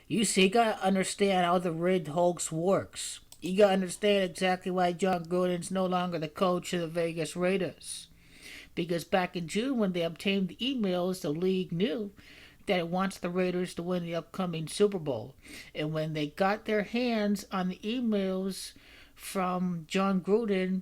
You see, you gotta understand how the rigged hoax works. You gotta understand exactly why John Gruden's no longer the coach of the Vegas Raiders. Because back in June, when they obtained the emails, the league knew that it wants the Raiders to win the upcoming Super Bowl. And when they got their hands on the emails from John Gruden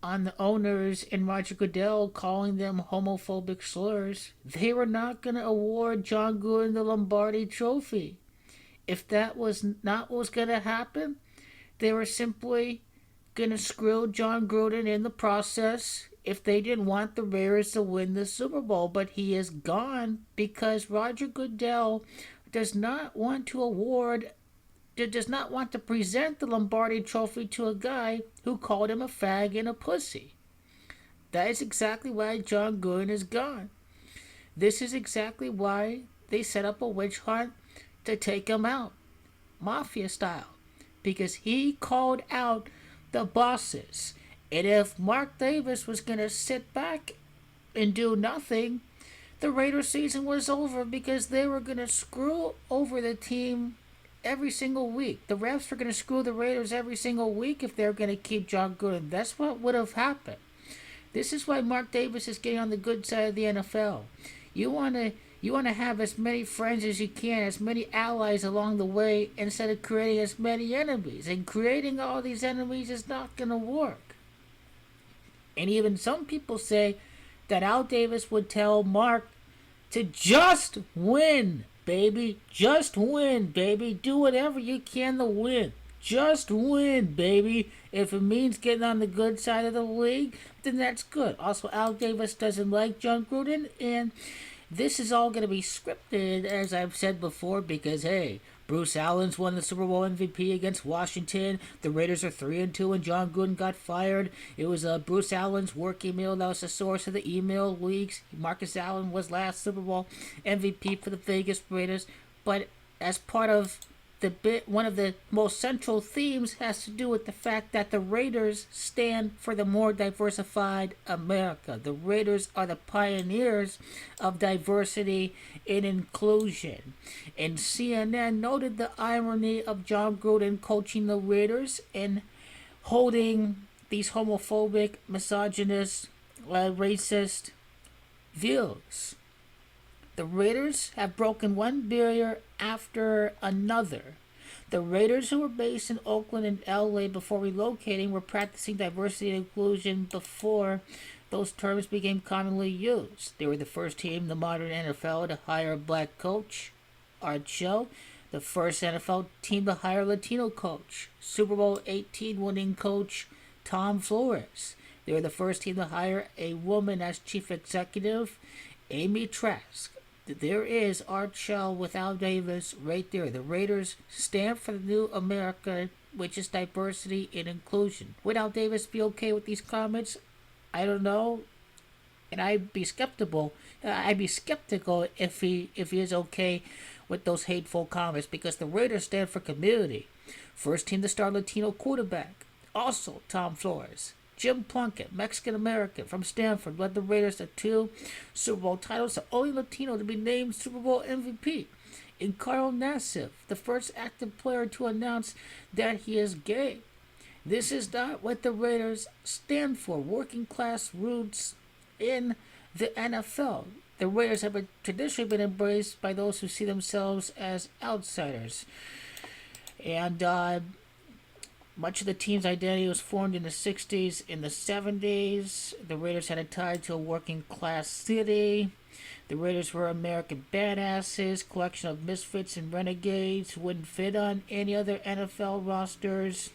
on the owners and Roger Goodell calling them homophobic slurs, they were not going to award John Gruden the Lombardi trophy. If that was not what was going to happen, they were simply going to screw John Gruden in the process if they didn't want the Raiders to win the Super Bowl. But he is gone because Roger Goodell does not want to award does not want to present the Lombardi trophy to a guy who called him a fag and a pussy. That is exactly why John Gruden is gone. This is exactly why they set up a witch hunt to take him out, mafia style, because he called out the bosses. And if Mark Davis was going to sit back and do nothing, the Raiders season was over because they were going to screw over the team every single week. The refs were going to screw the Raiders every single week if they were going to keep John Gruden. That's what would have happened. This is why Mark Davis is getting on the good side of the NFL. You want to have as many friends as you can, as many allies along the way, instead of creating as many enemies. And creating all these enemies is not going to work. And even some people say that Al Davis would tell Mark to just win, baby. Just win, baby. Do whatever you can to win. Just win, baby. If it means getting on the good side of the league, then that's good. Also, Al Davis doesn't like John Gruden, and this is all going to be scripted, as I've said before, because, hey, Bruce Allen's won the Super Bowl MVP against Washington. The Raiders are 3-2 when John Gruden got fired. It was Bruce Allen's work email that was the source of the email leaks. Marcus Allen was last Super Bowl MVP for the Vegas Raiders. But as part of one of the most central themes has to do with the fact that the Raiders stand for the more diversified America. The Raiders are the pioneers of diversity and inclusion. And CNN noted the irony of John Gruden coaching the Raiders and holding these homophobic, misogynist, racist views. The Raiders have broken one barrier after another. The Raiders, who were based in Oakland and LA before relocating, were practicing diversity and inclusion before those terms became commonly used. They were the first team in the modern NFL to hire a black coach, Art Shell, the first NFL team to hire a Latino coach, Super Bowl 18 winning coach Tom Flores. They were the first team to hire a woman as chief executive, Amy Trask. There is Art Shell with Al Davis right there. The Raiders stand for the new America, which is diversity and inclusion. Would Al Davis be okay with these comments? I don't know, and I'd be skeptical. I'd be skeptical if he is okay with those hateful comments, because the Raiders stand for community. First team to start Latino quarterback. Also, Tom Flores. Jim Plunkett, Mexican-American from Stanford, led the Raiders to 2 Super Bowl titles, the only Latino to be named Super Bowl MVP. And Carl Nassif, the first active player to announce that he is gay. This is not what the Raiders stand for, working-class roots in the NFL. The Raiders have traditionally been embraced by those who see themselves as outsiders. And much of the team's identity was formed in the 60s. In the 70s, the Raiders had a tie to a working-class city. The Raiders were American badasses, collection of misfits and renegades who wouldn't fit on any other NFL rosters.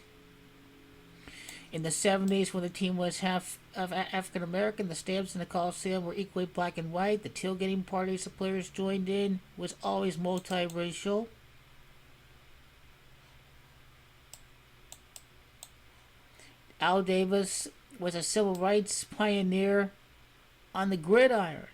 In the 70s, when the team was half of African-American, the stamps in the Coliseum were equally black and white. The tailgating parties the players joined in was always multiracial. Al Davis was a civil rights pioneer on the gridiron.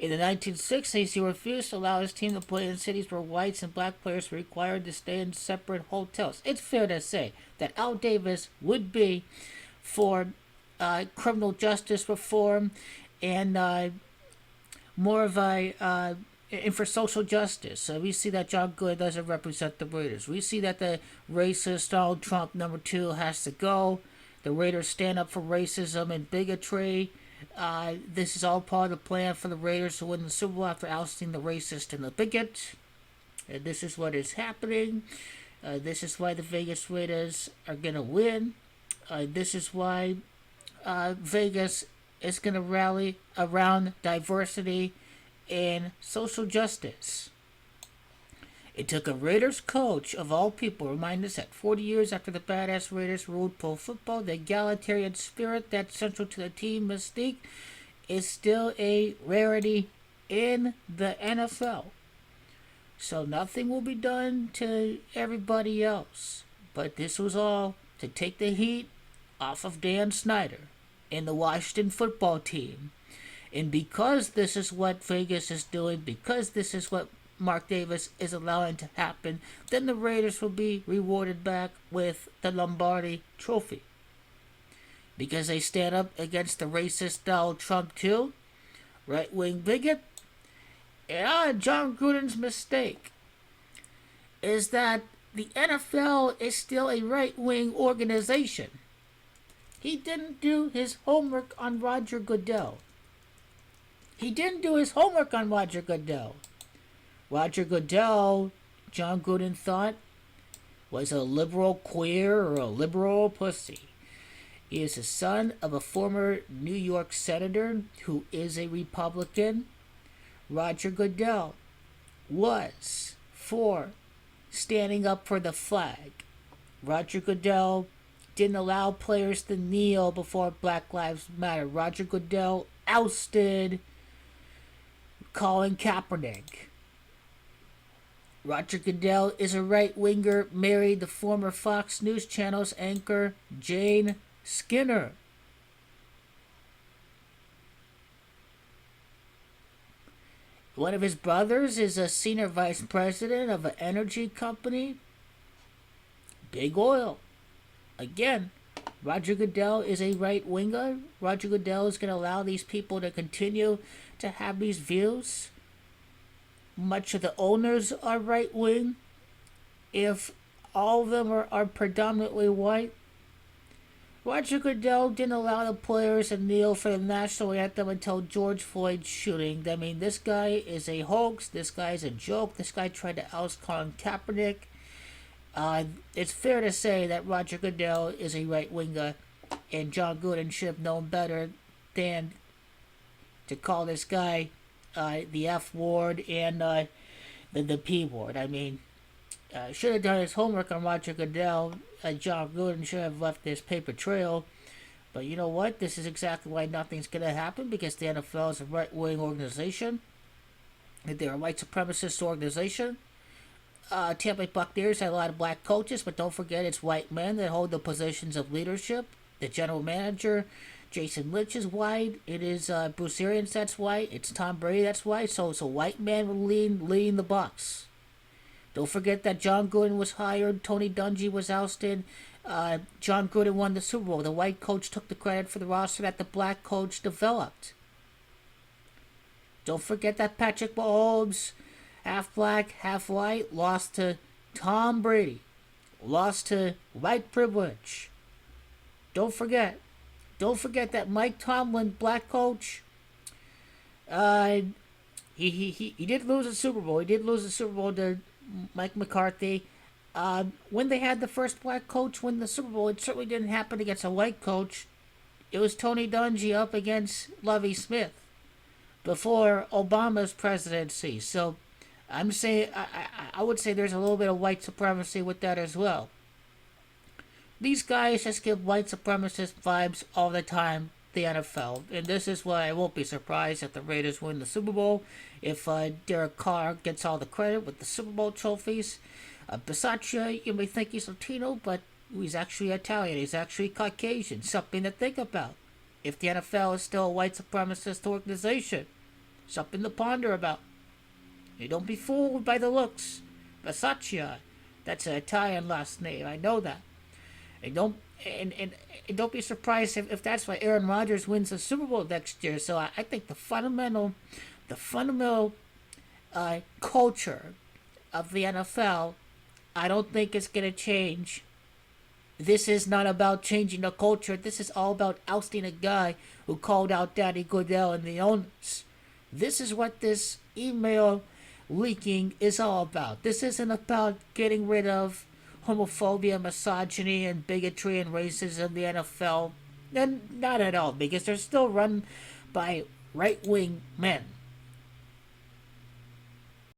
In the 1960s, he refused to allow his team to play in cities where whites and black players were required to stay in separate hotels. It's fair to say that Al Davis would be for criminal justice reform and more of a and for social justice. So we see that John Good doesn't represent the Raiders. We see that the racist Donald Trump #2 has to go. The Raiders stand up for racism and bigotry. This is all part of the plan for the Raiders to win the Super Bowl after ousting the racist and the bigot. And this is what is happening. This is why the Vegas Raiders are going to win. This is why Vegas is going to rally around diversity and social justice. It took a Raiders coach, of all people, remind us that 40 years after the badass Raiders ruled pro football, the egalitarian spirit that's central to the team mystique is still a rarity in the NFL. So nothing will be done to everybody else. But this was all to take the heat off of Dan Snyder and the Washington football team. And because this is what Vegas is doing, because this is what Mark Davis is allowing to happen, then the Raiders will be rewarded back with the Lombardi trophy. Because they stand up against the racist Donald Trump too, right-wing bigot. And John Gruden's mistake is that the NFL is still a right-wing organization. He didn't do his homework on Roger Goodell. Roger Goodell, John Gruden thought, was a liberal queer or a liberal pussy. He is the son of a former New York senator who is a Republican. Roger Goodell was for standing up for the flag. Roger Goodell didn't allow players to kneel before Black Lives Matter. Roger Goodell ousted Colin Kaepernick. Roger Goodell is a right-winger, married the former Fox News Channel's anchor Jane Skinner. One of his brothers is a senior vice president of an energy company, Big Oil. Again, Roger Goodell is a right-winger. Roger Goodell is going to allow these people to continue to have these views. Much of the owners are right-wing. If all of them are predominantly white, Roger Goodell didn't allow the players to kneel for the national anthem until George Floyd's shooting. I mean, this guy is a hoax. This guy is a joke. This guy tried to oust Colin Kaepernick. It's fair to say that Roger Goodell is a right-winger, and John Gruden should have known better than to call this guy the F word and the P word. I mean, should have done his homework on Roger Goodell. John Gruden should have left this paper trail. But you know what? This is exactly why nothing's going to happen, because the NFL is a right-wing organization. They're a white supremacist organization. Tampa Bay Buccaneers had a lot of black coaches, but don't forget it's white men that hold the positions of leadership. The general manager, Jason Lynch, is white. It is Bruce Arians that's white. It's Tom Brady that's white. So it's a white man will leading the Bucs. Don't forget that John Gruden was hired. Tony Dungy was ousted. John Gruden won the Super Bowl. The white coach took the credit for the roster that the black coach developed. Don't forget that Patrick Mahomes, half black, half white, lost to Tom Brady. Lost to white privilege. Don't forget that Mike Tomlin, black coach, he did lose the Super Bowl. He did lose the Super Bowl to Mike McCarthy. When they had the first black coach win the Super Bowl, it certainly didn't happen against a white coach. It was Tony Dungy up against Lovie Smith before Obama's presidency. So I'm saying I would say there's a little bit of white supremacy with that as well. These guys just give white supremacist vibes all the time, the NFL. And this is why I won't be surprised if the Raiders win the Super Bowl, if Derek Carr gets all the credit with the Super Bowl trophies. Bisaccia, you may think he's Latino, but he's actually Italian. He's actually Caucasian. Something to think about. If the NFL is still a white supremacist organization, something to ponder about. You don't be fooled by the looks. Bisaccia, that's an Italian last name. I know that. And don't be surprised if that's why Aaron Rodgers wins the Super Bowl next year. So I think the fundamental culture of the NFL, I don't think it's going to change. This is not about changing the culture. This is all about ousting a guy who called out Daddy Goodell and the owners. This is what this email leaking is all about. This isn't about getting rid of homophobia, misogyny, and bigotry and racism in the NFL. And not at all, because they're still run by right wing men.